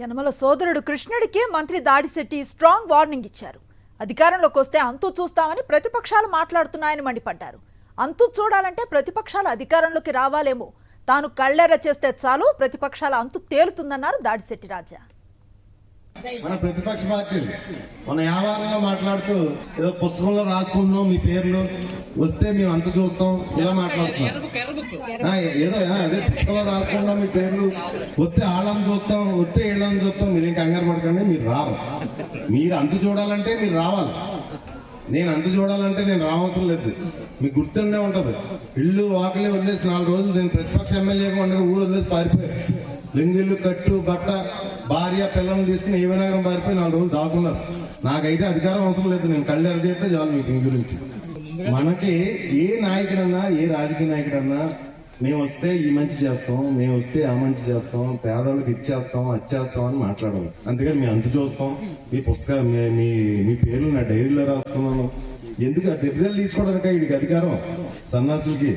యనమల సోదరుడు కృష్ణుడికి మంత్రి దాడిశెట్టి స్ట్రాంగ్ వార్నింగ్ ఇచ్చారు. అధికారంలోకి వస్తే అంతు చూస్తామని ప్రతిపక్షాలు మాట్లాడుతున్నాయని మండిపడ్డారు. అంతు చూడాలంటే ప్రతిపక్షాలు అధికారంలోకి రావాలేమో, తాను కళ్ళెర్ర చేస్తే చాలు ప్రతిపక్షాల అంతు తేలుతుందన్నారు దాడిశెట్టి రాజా. మన ప్రతిపక్ష పార్టీలు మన వ్యాపారంలో మాట్లాడుతూ ఏదో పుస్తకంలో రాసుకుంటున్నాం, మీ పేర్లు వస్తే మేము అంత చూస్తాం ఇలా మాట్లాడుతున్నాం. ఏదో అదే పుస్తకంలో రాసుకుంటాం, మీ పేర్లు వస్తే ఆళ్ళని చూస్తాం, వస్తే ఏళ్ళని చూస్తాం. మీరు ఇంకా కంగారు పడకండి, మీరు రారు. మీరు అంత చూడాలంటే మీరు రావాలి. నేను అంత చూడాలంటే నేను రావసరం లేదు. మీకు గుర్తుండే ఉంటది, ఇల్లు వాకిలే వదిలేసి 4 రోజులు నేను ప్రతిపక్ష ఎమ్మెల్యేగా ఉండగా ఊరు వదిలేసి పారిపోయారు. లింగిళ్ళు కట్టు బట్ట భార్య పిల్లల్ని తీసుకుని ఏ వినగరం పారిపోయి 4 రోజులు దాక్కున్నారు. నాకైతే అధికారం అవసరం లేదు, నేను కళ్ళెర చేస్తే చాలు మీకు గురించి. మనకి ఏ నాయకుడన్నా ఏ రాజకీయ నాయకుడన్నా మేము వస్తే ఈ మంచి చేస్తాం, మేము వస్తే ఆ మంచి చేస్తాం, పేదవాళ్ళకి ఇచ్చేస్తాం అచ్చేస్తాం అని మాట్లాడాలి. అందుకని మేము అంతు చూస్తాం, మీ పుస్తకాలు మీ పేర్లు నా డైరీలో రాసుకున్నాను. ఎందుకు ఆ డెబ్జల్ తీసుకోవడానికి వీడికి అధికారం సన్నాసులకి.